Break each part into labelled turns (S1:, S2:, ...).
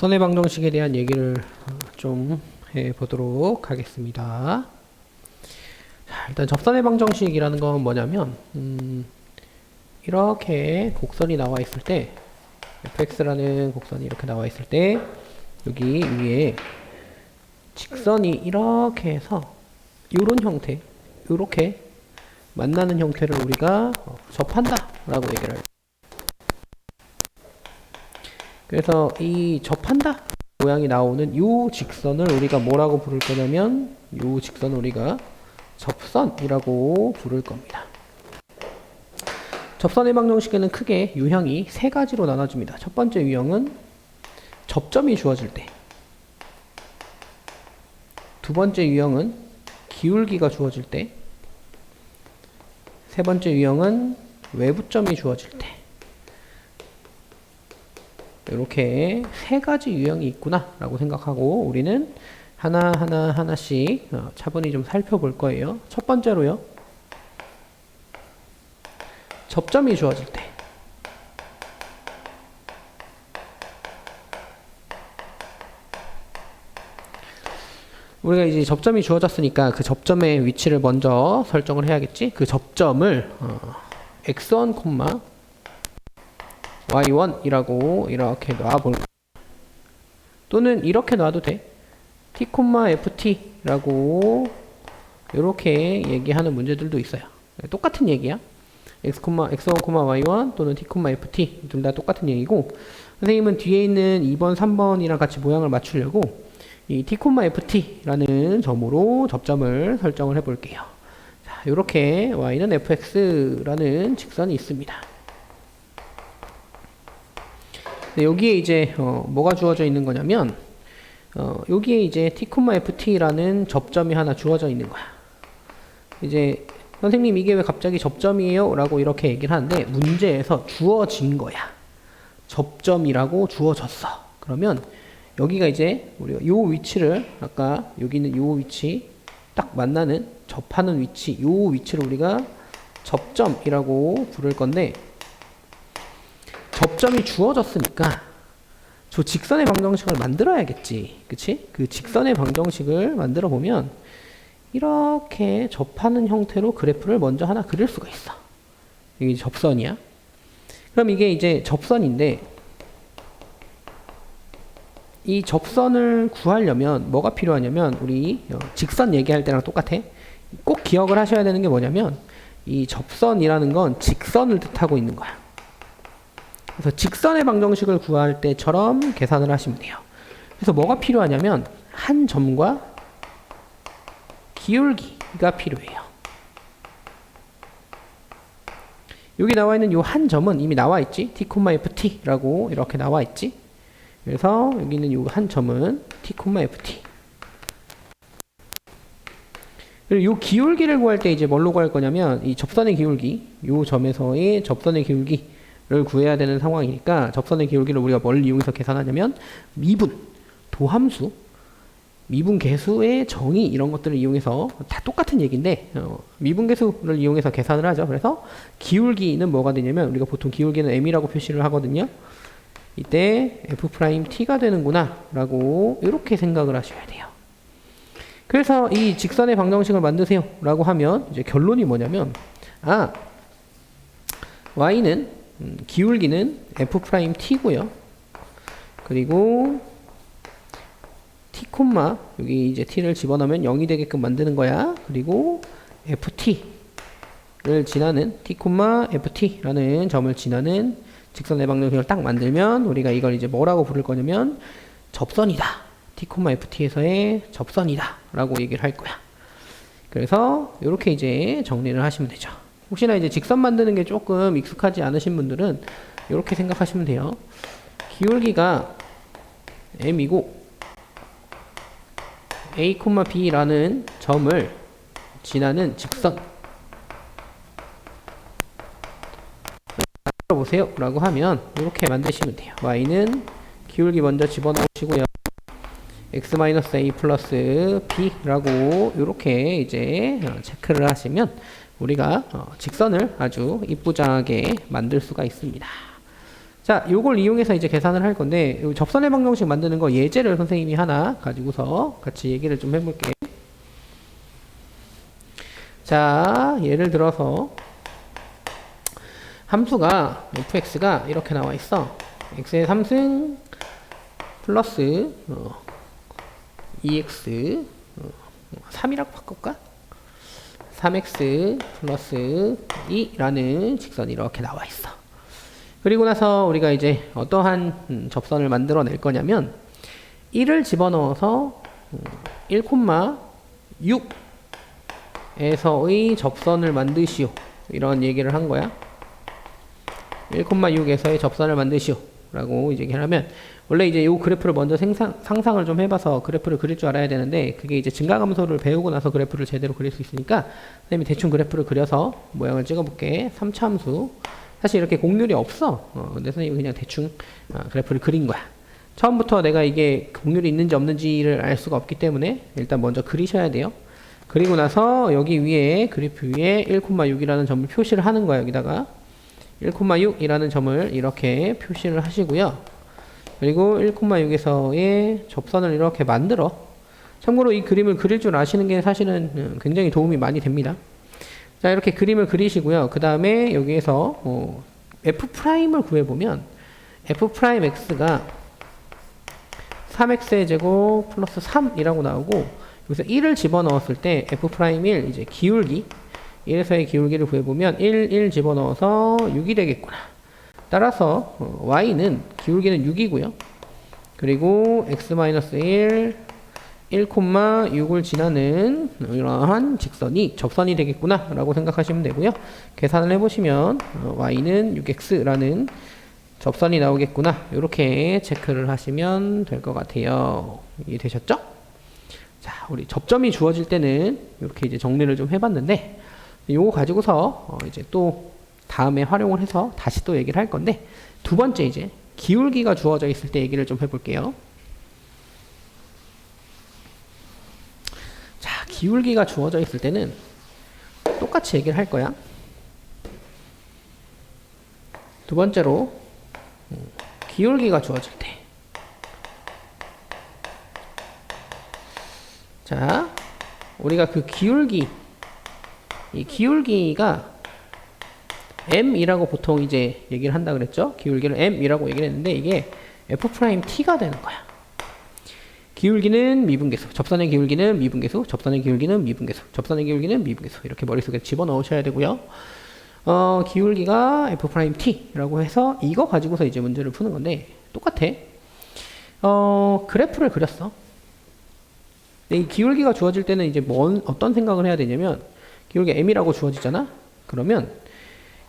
S1: 접선의 방정식에 대한 얘기를 좀 해보도록 하겠습니다. 자, 일단 접선의 방정식이라는 건 뭐냐면 이렇게 곡선이 나와 있을 때 fx라는 곡선이 이렇게 나와 있을 때 여기 위에 직선이 이렇게 해서 이런 형태, 이렇게 만나는 형태를 우리가 접한다 라고 얘기를 해요. 그래서 이 접한다 모양이 나오는 이 직선을 우리가 뭐라고 부를 거냐면 이 직선을 우리가 접선이라고 부를 겁니다. 접선의 방정식에는 크게 유형이 세 가지로 나눠집니다. 첫 번째 유형은 접점이 주어질 때, 두 번째 유형은 기울기가 주어질 때, 세 번째 유형은 외부점이 주어질 때. 이렇게 세 가지 유형이 있구나 라고 생각하고 우리는 하나씩 차분히 좀 살펴볼 거예요. 첫 번째로요, 접점이 주어질 때, 우리가 이제 접점이 주어졌으니까 그 접점의 위치를 먼저 설정을 해야겠지. 그 접점을 x1, y1이라고 이렇게 놔볼, 또는 이렇게 놔도 돼. t, ft라고 이렇게 얘기하는 문제들도 있어요. 똑같은 얘기야. x1, y1 또는 t, ft 둘 다 똑같은 얘기고, 선생님은 뒤에 있는 2번, 3번이랑 같이 모양을 맞추려고 이 t, ft라는 점으로 접점을 설정을 해 볼게요. 자, 이렇게 y는 fx라는 직선이 있습니다. 네, 여기에 이제 뭐가 주어져 있는 거냐면 여기에 이제 t, ft라는 접점이 하나 주어져 있는 거야. 이제 선생님 이게 왜 갑자기 접점이에요? 라고 이렇게 얘기를 하는데 문제에서 주어진 거야. 접점이라고 주어졌어. 그러면 여기가 이제 우리가 요 위치를, 아까 여기 있는 요 위치 딱 만나는 접하는 위치, 요 위치를 우리가 접점이라고 부를 건데, 접점이 주어졌으니까 저 직선의 방정식을 만들어야겠지. 그치? 그 직선의 방정식을 만들어 보면 이렇게 접하는 형태로 그래프를 먼저 하나 그릴 수가 있어. 여기 접선이야. 그럼 이게 이제 접선인데, 이 접선을 구하려면 뭐가 필요하냐면, 우리 직선 얘기할 때랑 똑같아. 꼭 기억을 하셔야 되는 게 뭐냐면, 이 접선이라는 건 직선을 뜻하고 있는 거야. 그래서 직선의 방정식을 구할 때처럼 계산을 하시면 돼요. 그래서 뭐가 필요하냐면 한 점과 기울기가 필요해요. 여기 나와 있는 이 한 점은 이미 나와 있지. t, ft라고 이렇게 나와 있지. 그래서 여기 있는 이 한 점은 t, ft. 그리고 이 기울기를 구할 때 이제 뭘로 구할 거냐면 이 접선의 기울기, 이 점에서의 접선의 기울기 를 구해야 되는 상황이니까 접선의 기울기를 우리가 뭘 이용해서 계산하냐면 미분, 도함수, 미분 계수의 정의 이런 것들을 이용해서, 다 똑같은 얘기인데 미분 계수를 이용해서 계산을 하죠. 그래서 기울기는 뭐가 되냐면 우리가 보통 기울기는 m이라고 표시를 하거든요. 이때 f't가 되는구나 라고 이렇게 생각을 하셔야 돼요. 그래서 이 직선의 방정식을 만드세요 라고 하면 이제 결론이 뭐냐면, y는 기울기는 f't고요. 그리고 t, 여기 이제 t를 집어넣으면 0이 되게끔 만드는 거야. 그리고 ft를 지나는 t, ft라는 점을 지나는 직선의 방정식을 딱 만들면 우리가 이걸 이제 뭐라고 부를 거냐면 접선이다. t, ft에서의 접선이다 라고 얘기를 할 거야. 그래서 이렇게 이제 정리를 하시면 되죠. 혹시나 이제 직선 만드는 게 조금 익숙하지 않으신 분들은 이렇게 생각하시면 돼요. 기울기가 m이고 a, b라는 점을 지나는 직선 보세요 라고 하면 이렇게 만드시면 돼요. y는 기울기 먼저 집어넣으시고요. x-a 플러스 b라고 이렇게 이제 체크를 하시면 우리가 직선을 아주 이쁘장하게 만들 수가 있습니다. 자, 요걸 이용해서 이제 계산을 할 건데, 요 접선의 방정식 만드는 거 예제를 선생님이 하나 가지고서 같이 얘기를 좀 해볼게. 자, 예를 들어서 함수가 fx가 이렇게 나와 있어. x의 3승 플러스 2x 3이라고 바꿀까? 3x 플러스 2라는 직선이 이렇게 나와 있어. 그리고 나서 우리가 이제 어떠한 접선을 만들어낼 거냐면 1을 집어넣어서 1,6에서의 접선을 만드시오. 이런 얘기를 한 거야. 1,6에서의 접선을 만드시오. 라고 이제 얘기를 하면 원래 이제 요 그래프를 먼저 상상을 좀 해봐서 그래프를 그릴 줄 알아야 되는데 그게 이제 증가감소를 배우고 나서 그래프를 제대로 그릴 수 있으니까 선생님이 대충 그래프를 그려서 모양을 찍어볼게. 3차 함수 사실 이렇게 곡률이 없어. 근데 선생님이 그냥 대충 그래프를 그린 거야. 처음부터 내가 이게 곡률이 있는지 없는지를 알 수가 없기 때문에 일단 먼저 그리셔야 돼요. 그리고 나서 여기 위에 그래프 위에 1,6이라는 점을 표시를 하는 거야. 여기다가 1,6이라는 점을 이렇게 표시를 하시고요. 그리고 1,6에서의 접선을 이렇게 만들어. 참고로 이 그림을 그릴 줄 아시는 게 사실은 굉장히 도움이 많이 됩니다. 자, 이렇게 그림을 그리시고요. 그 다음에 여기에서 f'을 구해보면 f'x가 3x의 제곱 플러스 3이라고 나오고 여기서 1을 집어넣었을 때 f'1 이제 기울기 1에서의 기울기를 구해보면 1 집어넣어서 6이 되겠구나. 따라서 y는 기울기는 6이고요. 그리고 x-1 1,6을 지나는 이러한 직선이 접선이 되겠구나 라고 생각하시면 되고요. 계산을 해보시면 y는 6x라는 접선이 나오겠구나 이렇게 체크를 하시면 될 것 같아요. 이해되셨죠? 자, 우리 접점이 주어질 때는 이렇게 이제 정리를 좀 해봤는데 요거 가지고서 이제 또 다음에 활용을 해서 다시 또 얘기를 할 건데 두 번째 이제 기울기가 주어져 있을 때 얘기를 좀 해볼게요. 자, 기울기가 주어져 있을 때는 똑같이 얘기를 할 거야. 두 번째로 기울기가 주어질 때 자, 우리가 그 기울기 이 기울기가 m이라고 보통 이제 얘기를 한다 그랬죠? 기울기를 m이라고 얘기를 했는데 이게 f't가 되는 거야. 기울기는 미분계수, 접선의 기울기는 미분계수, 접선의 기울기는 미분계수, 접선의 기울기는 미분계수 이렇게 머릿속에 집어넣으셔야 되고요. 기울기가 f't라고 해서 이거 가지고서 이제 문제를 푸는 건데 똑같아. 그래프를 그렸어. 근데 이 기울기가 주어질 때는 이제 어떤 생각을 해야 되냐면 기울기 m이라고 주어지잖아. 그러면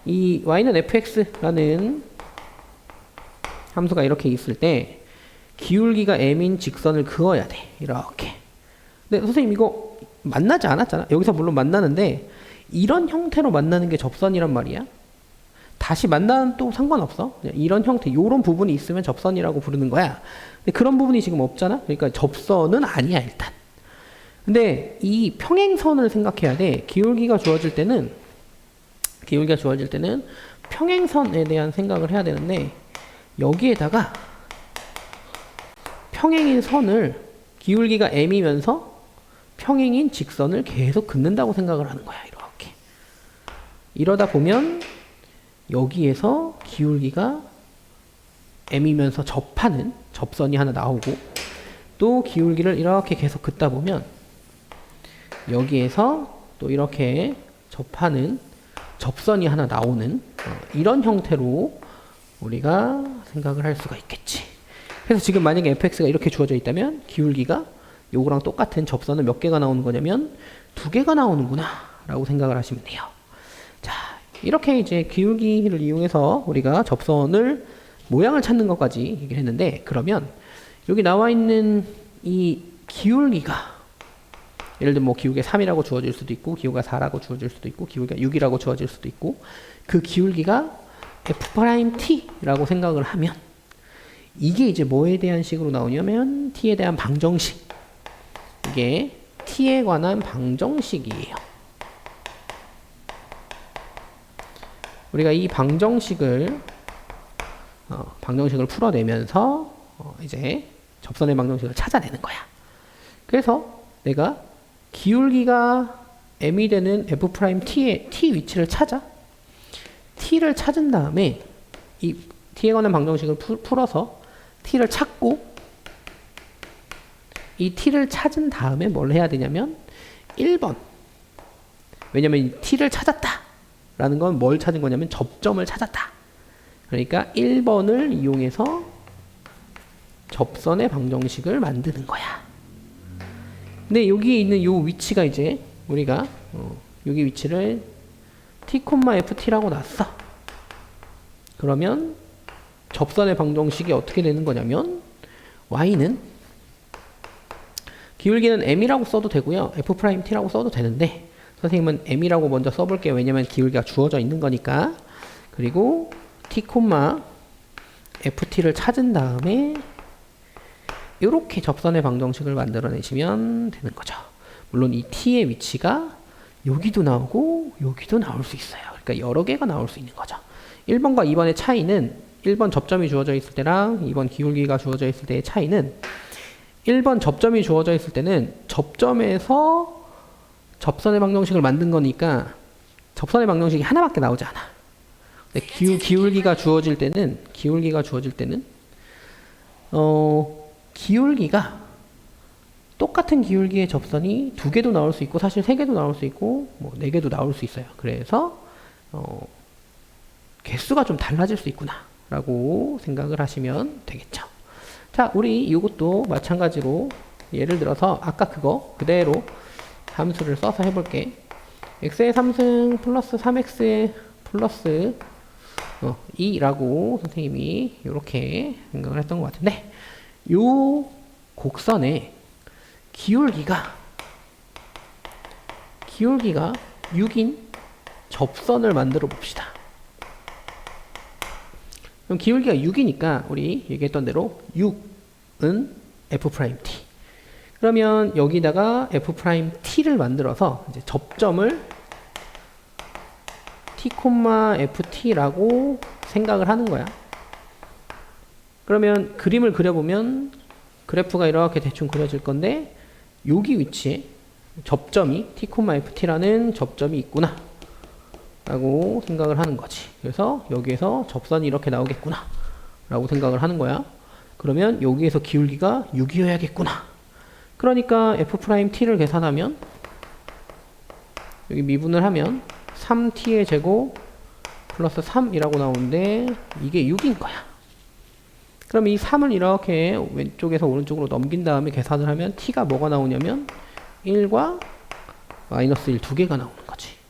S1: 이 y는 fx라는 함수가 이렇게 있을 때 기울기가 m인 직선을 그어야 돼. 이렇게. 근데 선생님 이거 만나지 않았잖아. 여기서 물론 만나는데 이런 형태로 만나는 게 접선이란 말이야. 다시 만나는 또 상관없어. 그냥 이런 형태, 요런 부분이 있으면 접선이라고 부르는 거야. 근데 그런 부분이 지금 없잖아. 그러니까 접선은 아니야 일단. 근데 이 평행선을 생각해야 돼. 기울기가 주어질 때는 평행선에 대한 생각을 해야 되는데 여기에다가 평행인 선을 기울기가 m이면서 평행인 직선을 계속 긋는다고 생각을 하는 거야. 이렇게. 이러다 보면 여기에서 기울기가 m이면서 접하는 접선이 하나 나오고 또 기울기를 이렇게 계속 긋다 보면 여기에서 또 이렇게 접하는 접선이 하나 나오는 이런 형태로 우리가 생각을 할 수가 있겠지. 그래서 지금 만약에 fx가 이렇게 주어져 있다면 기울기가 요거랑 똑같은 접선은 몇 개가 나오는 거냐면 2개가 나오는구나 라고 생각을 하시면 돼요. 자, 이렇게 이제 기울기를 이용해서 우리가 접선을 모양을 찾는 것까지 얘기를 했는데 그러면 여기 나와 있는 이 기울기가 예를 들면 뭐 기울기가 3이라고 주어질 수도 있고 기울기가 4라고 주어질 수도 있고 기울기가 6이라고 주어질 수도 있고 그 기울기가 f't라고 생각을 하면 이게 이제 뭐에 대한 식으로 나오냐면 t에 대한 방정식. 이게 t에 관한 방정식이에요. 우리가 이 방정식을 방정식을 풀어내면서 이제 접선의 방정식을 찾아내는 거야. 그래서 내가 기울기가 m이 되는 f't의 t 위치를 찾아. t를 찾은 다음에 이 t에 관한 방정식을 풀어서 t를 찾고, 이 t를 찾은 다음에 뭘 해야 되냐면 1번. 왜냐면 이 t를 찾았다 라는 건 뭘 찾은 거냐면 접점을 찾았다. 그러니까 1번을 이용해서 접선의 방정식을 만드는 거야. 근데 여기에 있는 이 위치가 이제 우리가 여기 위치를 t,ft라고 놨어. 그러면 접선의 방정식이 어떻게 되는 거냐면 y는 기울기는 m이라고 써도 되고요, f't라고 써도 되는데 선생님은 m이라고 먼저 써볼게요. 왜냐면 기울기가 주어져 있는 거니까. 그리고 t,ft를 찾은 다음에 이렇게 접선의 방정식을 만들어내시면 되는 거죠. 물론 이 t의 위치가 여기도 나오고 여기도 나올 수 있어요. 그러니까 여러 개가 나올 수 있는 거죠. 1번과 2번의 차이는 1번 접점이 주어져 있을 때랑 2번 기울기가 주어져 있을 때의 차이는 1번 접점이 주어져 있을 때는 접점에서 접선의 방정식을 만든 거니까 접선의 방정식이 하나밖에 나오지 않아. 근데 기울기가 주어질 때는 기울기가 똑같은 기울기의 접선이 2개도 나올 수 있고 사실 3개도 나올 수 있고 뭐 4개도 나올 수 있어요. 그래서 개수가 좀 달라질 수 있구나 라고 생각을 하시면 되겠죠. 자, 우리 이것도 마찬가지로 예를 들어서 아까 그거 그대로 함수를 써서 해볼게. x의 3승 플러스 3x의 플러스 2라고 선생님이 이렇게 생각을 했던 것 같은데, 요 곡선의 기울기가 6인 접선을 만들어 봅시다. 그럼 기울기가 6이니까 우리 얘기했던 대로 6은 f't. 그러면 여기다가 f't를 만들어서 이제 접점을 t,ft라고 생각을 하는 거야. 그러면 그림을 그려보면 그래프가 이렇게 대충 그려질 건데 여기 위치에 접점이 t,ft라는 접점이 있구나 라고 생각을 하는 거지. 그래서 여기에서 접선이 이렇게 나오겠구나 라고 생각을 하는 거야. 그러면 여기에서 기울기가 6이어야겠구나. 그러니까 f't를 계산하면 여기 미분을 하면 3t의 제곱 플러스 3이라고 나오는데 이게 6인 거야. 그럼 이 3을 이렇게 왼쪽에서 오른쪽으로 넘긴 다음에 계산을 하면 t가 뭐가 나오냐면 1과 마이너스 1 두 개가 나오는 거지.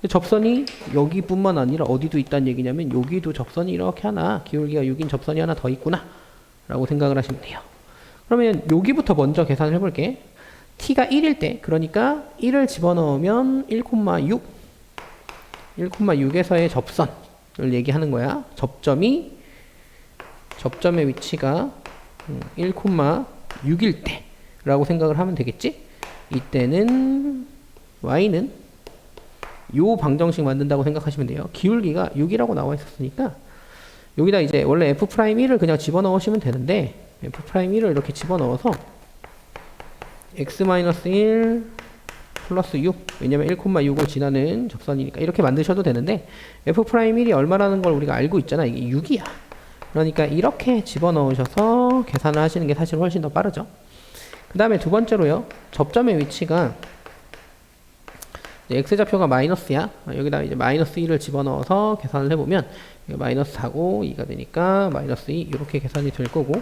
S1: 접선이 여기뿐만 아니라 어디도 있다는 얘기냐면 여기도 접선이 이렇게 하나, 기울기가 6인 접선이 하나 더 있구나 라고 생각을 하시면 돼요. 그러면 여기부터 먼저 계산을 해볼게. t가 1일 때, 그러니까 1을 집어넣으면 1,6 1,6에서의 접선을 얘기하는 거야. 접점의 위치가 1,6일 때 라고 생각을 하면 되겠지? 이때는 y는 요 방정식 만든다고 생각하시면 돼요. 기울기가 6이라고 나와 있었으니까 여기다 이제 원래 f'1을 그냥 집어넣으시면 되는데 f'1을 이렇게 집어넣어서 x-1 플러스 6, 왜냐면 1,6을 지나는 접선이니까 이렇게 만드셔도 되는데 f'1이 얼마라는 걸 우리가 알고 있잖아. 이게 6이야. 그러니까 이렇게 집어넣으셔서 계산을 하시는 게 사실 훨씬 더 빠르죠. 그 다음에 두 번째로요, 접점의 위치가 x좌표가 마이너스야. 여기다 이제 마이너스 1을 집어넣어서 계산을 해보면 마이너스 4고 2가 되니까 마이너스 2 이렇게 계산이 될 거고,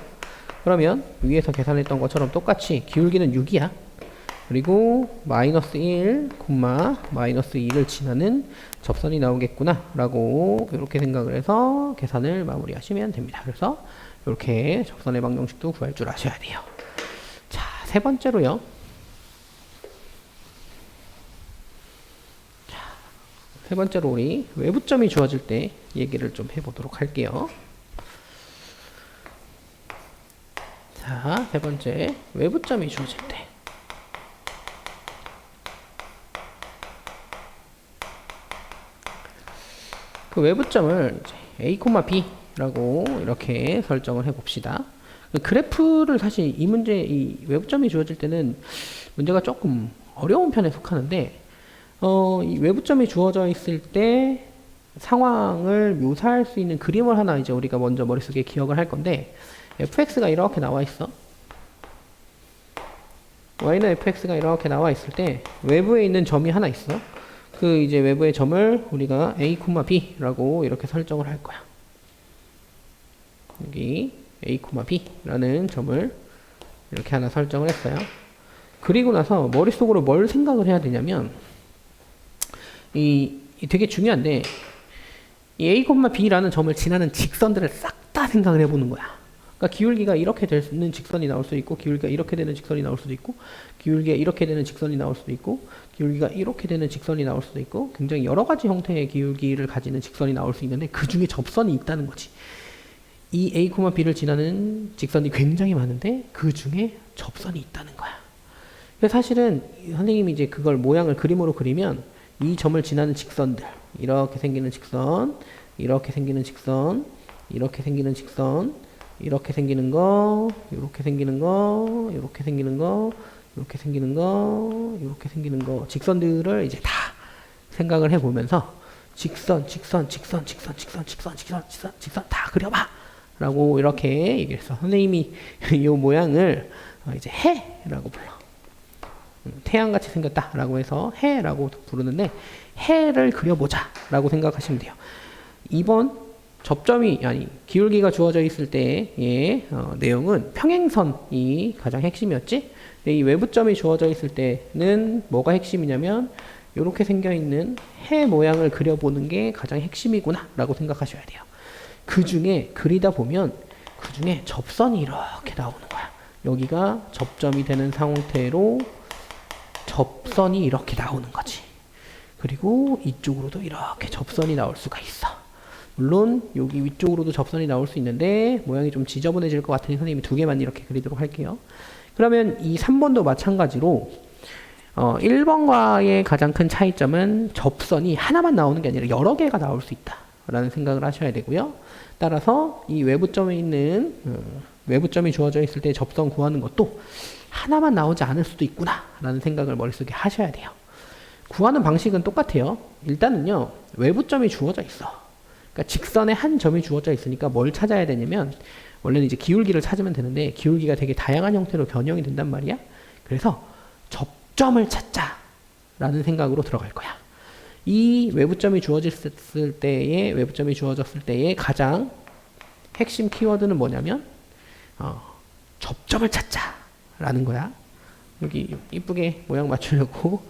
S1: 그러면 위에서 계산했던 것처럼 똑같이 기울기는 6이야. 그리고 마이너스 1, 마이너스 2를 지나는 접선이 나오겠구나 라고 이렇게 생각을 해서 계산을 마무리하시면 됩니다. 그래서 이렇게 접선의 방정식도 구할 줄 아셔야 돼요. 자, 세 번째로요, 우리 외부점이 주어질 때 얘기를 좀 해보도록 할게요. 자, 세 번째, 외부점이 주어질 때. 그 외부점을 A, B 라고 이렇게 설정을 해 봅시다. 그래프를 사실 이 문제, 이 외부점이 주어질 때는 문제가 조금 어려운 편에 속하는데, 이 외부점이 주어져 있을 때 상황을 묘사할 수 있는 그림을 하나 이제 우리가 먼저 머릿속에 기억을 할 건데, fx가 이렇게 나와 있어. y는 fx가 이렇게 나와 있을 때 외부에 있는 점이 하나 있어. 그 이제 외부의 점을 우리가 a, b라고 이렇게 설정을 할 거야. 여기 a, b라는 점을 이렇게 하나 설정을 했어요. 그리고 나서 머릿속으로 뭘 생각을 해야 되냐면, 이 되게 중요한데, 이 a, b라는 점을 지나는 직선들을 싹 다 생각을 해보는 거야. 그러니까 기울기가 이렇게 되는 직선이 나올 수도 있고, 기울기가 이렇게 되는 직선이 나올 수도 있고, 기울기가 이렇게 되는 직선이 나올 수도 있고, 기울기가 이렇게 되는 직선이 나올 수도 있고, 굉장히 여러 가지 형태의 기울기를 가지는 직선이 나올 수 있는데, 그 중에 접선이 있다는 거지. 이 a, b를 지나는 직선이 굉장히 많은데 그 중에 접선이 있다는 거야. 그래서 사실은 선생님이 이제 그걸 모양을 그림으로 그리면 이 점을 지나는 직선들, 이렇게 생기는 직선, 이렇게 생기는 직선, 이렇게 생기는 직선, 이렇게 생기는 거, 이렇게 생기는 거, 이렇게 생기는 거, 이렇게 생기는 거, 이렇게 생기는 거, 직선들을 이제 다 생각을 해보면서 직선 다 그려봐! 라고 이렇게 얘기했어. 선생님이 이 모양을 이제 해라고 불러. 태양같이 생겼다 라고 해서 해라고 부르는데, 해를 그려보자 라고 생각하시면 돼요. 이번 접점이, 아니 기울기가 주어져 있을 때의 내용은 평행선이 가장 핵심이었지. 이 외부점이 주어져 있을 때는 뭐가 핵심이냐면, 이렇게 생겨있는 해 모양을 그려보는 게 가장 핵심이구나 라고 생각하셔야 돼요. 그 중에 그리다 보면 그 중에 접선이 이렇게 나오는 거야. 여기가 접점이 되는 상태로 접선이 이렇게 나오는 거지. 그리고 이쪽으로도 이렇게 접선이 나올 수가 있어. 물론 여기 위쪽으로도 접선이 나올 수 있는데 모양이 좀 지저분해질 것 같으니 선생님이 두 개만 이렇게 그리도록 할게요. 그러면 이 3번도 마찬가지로 1번과의 가장 큰 차이점은 접선이 하나만 나오는 게 아니라 여러 개가 나올 수 있다 라는 생각을 하셔야 되고요. 따라서 이 외부점에 있는 외부점이 주어져 있을 때 접선 구하는 것도 하나만 나오지 않을 수도 있구나 라는 생각을 머릿속에 하셔야 돼요. 구하는 방식은 똑같아요. 일단은요, 외부점이 주어져 있어. 그러니까 직선에 한 점이 주어져 있으니까 뭘 찾아야 되냐면, 원래는 이제 기울기를 찾으면 되는데 기울기가 되게 다양한 형태로 변형이 된단 말이야. 그래서 접점을 찾자 라는 생각으로 들어갈 거야. 이 외부점이 주어졌을 때의 가장 핵심 키워드는 뭐냐면, 접점을 찾자 라는 거야. 여기 이쁘게 모양 맞추려고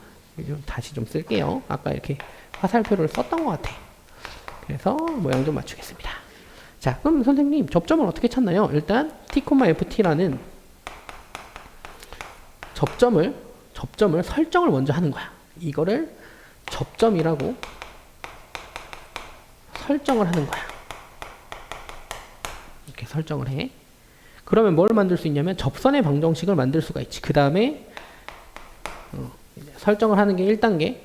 S1: 좀 다시 좀 쓸게요. 아까 이렇게 화살표를 썼던 것 같아. 그래서 모양 좀 맞추겠습니다. 자, 그럼 선생님 접점을 어떻게 찾나요? 일단 t,ft라는 접점을 설정을 먼저 하는 거야. 이거를 접점이라고 설정을 하는 거야. 이렇게 설정을 해. 그러면 뭘 만들 수 있냐면 접선의 방정식을 만들 수가 있지. 그 다음에 설정을 하는 게 1단계.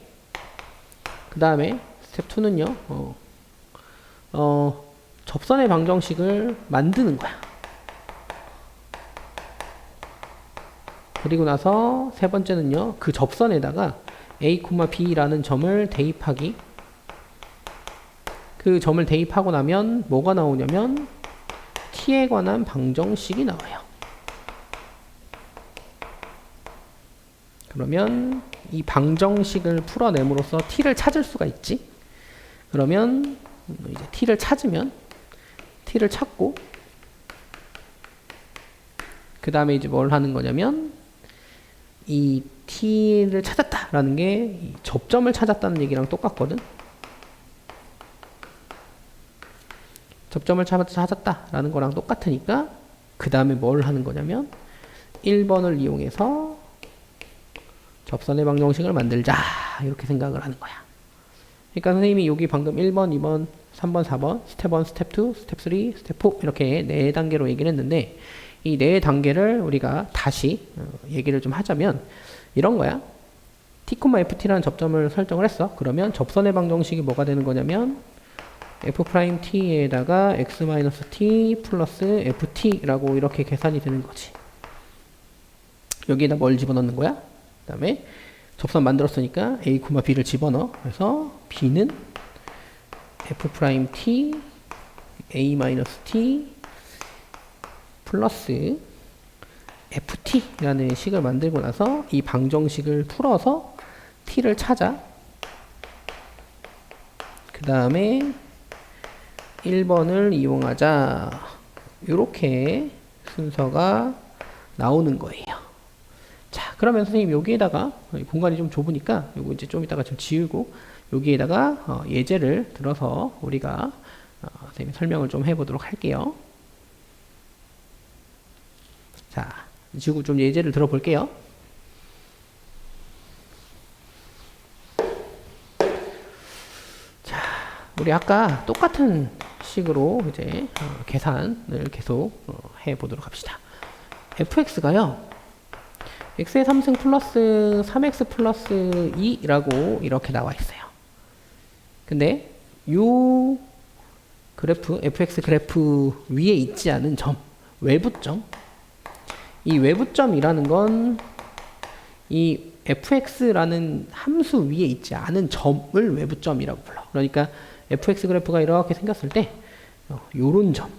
S1: 그 다음에 스텝 2는요. 접선의 방정식을 만드는 거야. 그리고 나서 세 번째는요. 그 접선에다가 a, b라는 점을 대입하기. 그 점을 대입하고 나면 뭐가 나오냐면 t에 관한 방정식이 나와요. 그러면 이 방정식을 풀어냄으로써 t를 찾을 수가 있지. 그러면 이제 t를 찾고 그 다음에 이제 뭘 하는 거냐면, 이 t를 찾았다라는 게 이 접점을 찾았다는 얘기랑 똑같거든. 접점을 찾았다라는 거랑 똑같으니까 그 다음에 뭘 하는 거냐면 1번을 이용해서 접선의 방정식을 만들자 이렇게 생각을 하는 거야. 그러니까 선생님이 여기 방금 1번, 2번, 3번, 4번, 스텝 1, 스텝 2, 스텝 3, 스텝 4 이렇게 4단계로 얘기를 했는데, 이 4단계를 우리가 다시 얘기를 좀 하자면 이런 거야. t,ft라는 접점을 설정을 했어. 그러면 접선의 방정식이 뭐가 되는 거냐면 f't에다가 x-t 플러스 ft라고 이렇게 계산이 되는 거지. 여기에다 뭘 집어넣는 거야? 그 다음에 접선 만들었으니까 a, b를 집어넣어. 그래서 b는 f't a-t 플러스 ft라는 식을 만들고 나서 이 방정식을 풀어서 t를 찾아. 그 다음에 1번을 이용하자. 이렇게 순서가 나오는 거예요. 자, 그러면 선생님 여기에다가 공간이 좀 좁으니까 요거 이제 좀 이따가 좀 지우고 여기에다가 예제를 들어서 우리가 선생님 설명을 좀 해보도록 할게요. 자, 지금 좀 예제를 들어볼게요. 자, 우리 아까 똑같은 식으로 이제 계산을 계속 해보도록 합시다. fx가요, x의 3승 플러스 3x 플러스 2라고 이렇게 나와 있어요. 근데 요 그래프, fx 그래프 위에 있지 않은 점, 외부점, 이 외부점이라는 건 이 fx라는 함수 위에 있지 않은 점을 외부점이라고 불러. 그러니까 fx 그래프가 이렇게 생겼을 때 요런 점,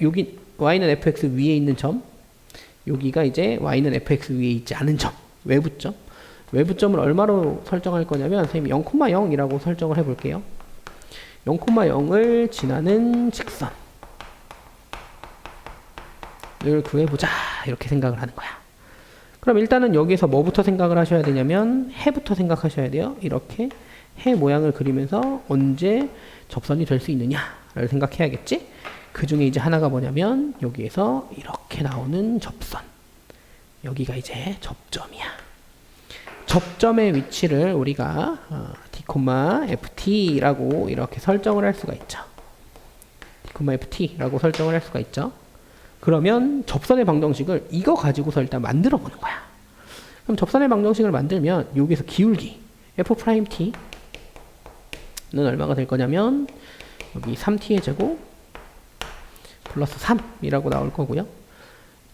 S1: 여기 y는 fx 위에 있는 점, 여기가 이제 y는 fx 위에 있지 않은 점, 외부점. 외부점을 얼마로 설정할 거냐면 선생님이 0,0이라고 설정을 해볼게요. 0,0을 지나는 직선을 구해보자, 이렇게 생각을 하는 거야. 그럼 일단은 여기서 뭐부터 생각을 하셔야 되냐면 해부터 생각하셔야 돼요. 이렇게 해 모양을 그리면서 언제 접선이 될 수 있느냐를 생각해야겠지. 그 중에 이제 하나가 뭐냐면 여기에서 이렇게 나오는 접선, 여기가 이제 접점이야. 접점의 위치를 우리가 d, ft라고 이렇게 설정을 할 수가 있죠. d, ft라고 설정을 할 수가 있죠. 그러면 접선의 방정식을 이거 가지고서 일단 만들어 보는 거야. 그럼 접선의 방정식을 만들면 여기서 기울기 f't는 얼마가 될 거냐면 여기 3t의 제곱 플러스 3이라고 나올 거고요.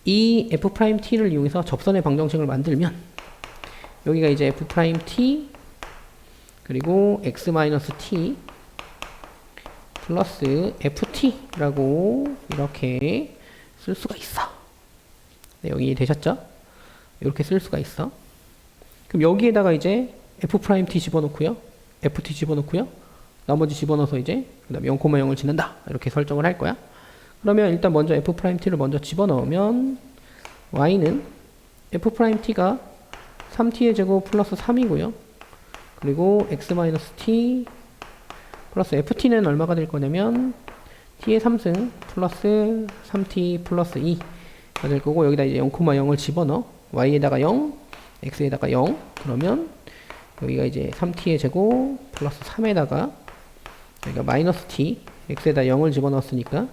S1: 이 f't를 이용해서 접선의 방정식을 만들면 여기가 이제 f't 그리고 x-t 플러스 ft라고 이렇게 쓸 수가 있어. 네, 여기 되셨죠? 이렇게 쓸 수가 있어. 그럼 여기에다가 이제 f't 집어넣고요, ft 집어넣고요, 나머지 집어넣어서 이제 그 다음에 0,0을 지난다, 이렇게 설정을 할 거야. 그러면 일단 먼저 f't를 먼저 집어넣으면 y는 f't가 3t의 제곱 플러스 3이고요. 그리고 x-t 플러스 ft는 얼마가 될 거냐면 t의 3승 플러스 3t 플러스 2가 될 거고, 여기다 이제 0,0을 집어넣어. y에다가 0, x에다가 0. 그러면 여기가 이제 3t의 제곱 플러스 3에다가 여기가 마이너스 t, x에다 0을 집어넣었으니까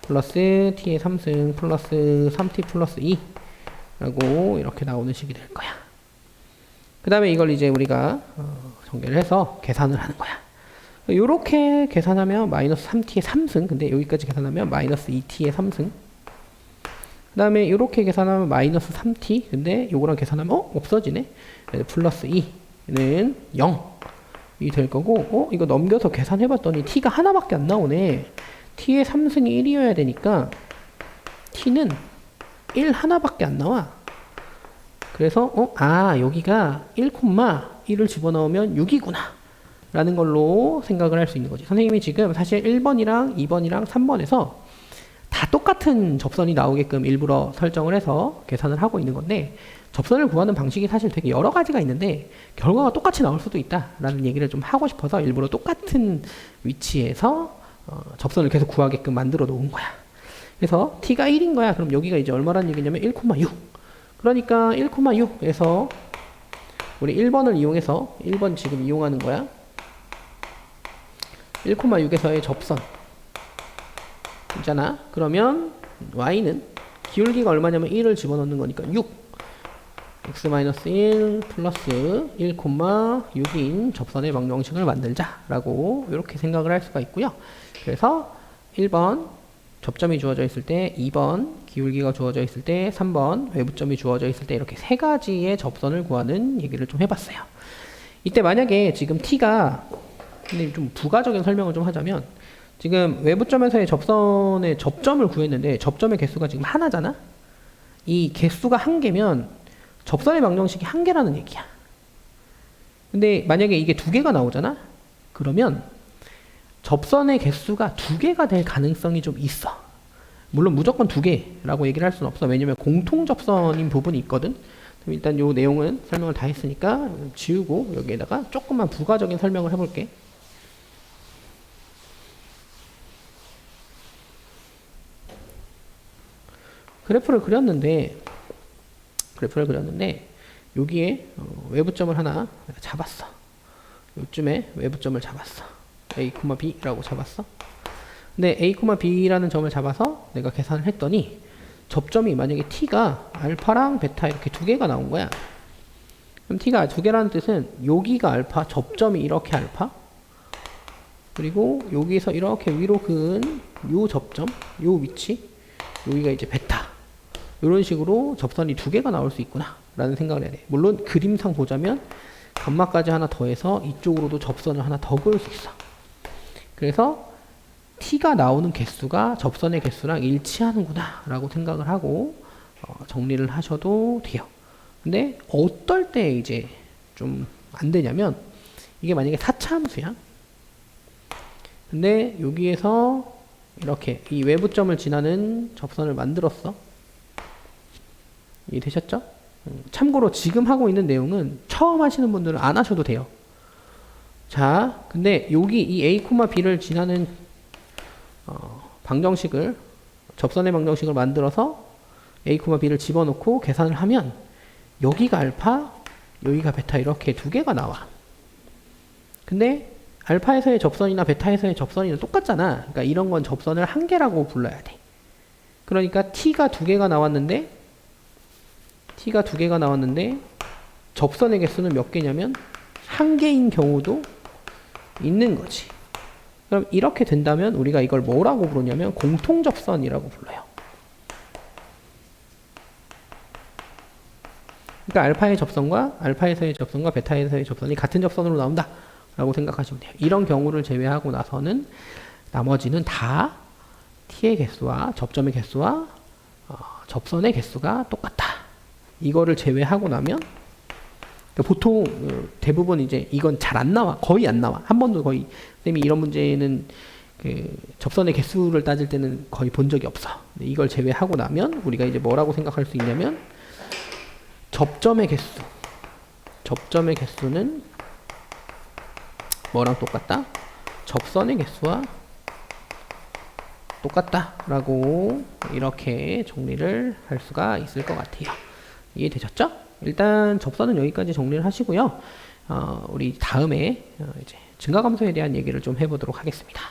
S1: 플러스 t의 3승 플러스 3t 플러스 2라고 이렇게 나오는 식이 될 거야. 그 다음에 이걸 이제 우리가 전개를 해서 계산을 하는 거야. 요렇게 계산하면 마이너스 3t의 3승, 근데 여기까지 계산하면 마이너스 2t의 3승. 그 다음에 요렇게 계산하면 마이너스 3t, 근데 요거랑 계산하면 없어지네. 플러스 2는 0이 될 거고, 이거 넘겨서 계산해봤더니 t가 하나밖에 안 나오네. t의 3승이 1이어야 되니까 t는 1 하나밖에 안 나와. 그래서 여기가 1,1을 집어넣으면 6이구나 라는 걸로 생각을 할 수 있는 거지. 선생님이 지금 사실 1번이랑 2번이랑 3번에서 다 똑같은 접선이 나오게끔 일부러 설정을 해서 계산을 하고 있는 건데, 접선을 구하는 방식이 사실 되게 여러 가지가 있는데 결과가 똑같이 나올 수도 있다라는 얘기를 좀 하고 싶어서 일부러 똑같은 위치에서 접선을 계속 구하게끔 만들어 놓은 거야. 그래서 t가 1인 거야. 그럼 여기가 이제 얼마라는 얘기냐면 1,6. 그러니까 1,6에서 우리 1번을 이용해서 1번 지금 이용하는 거야. 1,6에서의 접선 있잖아. 그러면 y는 기울기가 얼마냐면 1을 집어넣는 거니까 6. x-1 플러스 1,6인 접선의 방정식을 만들자라고 이렇게 생각을 할 수가 있고요. 그래서 1번 접점이 주어져 있을 때, 2번 기울기가 주어져 있을 때, 3번 외부점이 주어져 있을 때 이렇게 세 가지의 접선을 구하는 얘기를 좀 해봤어요. 이때 만약에 지금 t가, 근데 좀 부가적인 설명을 좀 하자면, 지금 외부점에서의 접선의 접점을 구했는데 접점의 개수가 지금 하나잖아? 이 개수가 한 개면 접선의 방정식이 한 개라는 얘기야. 근데 만약에 이게 두 개가 나오잖아? 그러면 접선의 개수가 두 개가 될 가능성이 좀 있어. 물론 무조건 두 개라고 얘기를 할 수는 없어. 왜냐면 공통 접선인 부분이 있거든. 그럼 일단 요 내용은 설명을 다 했으니까 지우고 여기에다가 조금만 부가적인 설명을 해볼게. 그래프를 그렸는데 여기에 외부점을 하나 잡았어. 요쯤에 외부점을 잡았어. A, B라고 잡았어. 근데 A, B라는 점을 잡아서 내가 계산을 했더니 접점이 만약에 T가 알파랑 베타 이렇게 두 개가 나온 거야. 그럼 T가 두 개라는 뜻은 여기가 알파, 접점이 이렇게 알파, 그리고 여기서 이렇게 위로 그은 요 접점, 요 위치, 여기가 이제 베타. 이런 식으로 접선이 두 개가 나올 수 있구나 라는 생각을 해야 돼. 물론 그림상 보자면 감마까지 하나 더해서 이쪽으로도 접선을 하나 더 그을 수 있어. 그래서 t가 나오는 개수가 접선의 개수랑 일치하는구나 라고 생각을 하고 정리를 하셔도 돼요. 근데 어떨 때 이제 좀 안 되냐면, 이게 만약에 4차 함수야. 근데 여기에서 이렇게 이 외부점을 지나는 접선을 만들었어. 이해되셨죠? 참고로 지금 하고 있는 내용은 처음 하시는 분들은 안 하셔도 돼요. 자, 근데 여기 이 A, B를 지나는 방정식을, 접선의 방정식을 만들어서 A, B를 집어넣고 계산을 하면 여기가 알파, 여기가 베타 이렇게 두 개가 나와. 근데 알파에서의 접선이나 베타에서의 접선이는 똑같잖아. 그러니까 이런 건 접선을 한 개라고 불러야 돼. 그러니까 t가 두 개가 나왔는데 접선의 개수는 몇 개냐면 한 개인 경우도 있는 거지. 그럼 이렇게 된다면 우리가 이걸 뭐라고 부르냐면 공통접선이라고 불러요. 그러니까 알파의 접선과 알파에서의 접선과 베타에서의 접선이 같은 접선으로 나온다 라고 생각하시면 돼요. 이런 경우를 제외하고 나서는 나머지는 다 t의 개수와 접점의 개수와 접선의 개수가 똑같다. 이거를 제외하고 나면 보통 대부분 이제 이건 잘 안 나와. 거의 안 나와. 한 번도 거의. 선생님이 이런 문제는 그 접선의 개수를 따질 때는 거의 본 적이 없어. 이걸 제외하고 나면 우리가 이제 뭐라고 생각할 수 있냐면 접점의 개수는 뭐랑 똑같다? 접선의 개수와 똑같다 라고 이렇게 정리를 할 수가 있을 것 같아요. 이해되셨죠? 일단 접선은 여기까지 정리를 하시고요. 우리 다음에 이제 증가감소에 대한 얘기를 좀 해보도록 하겠습니다.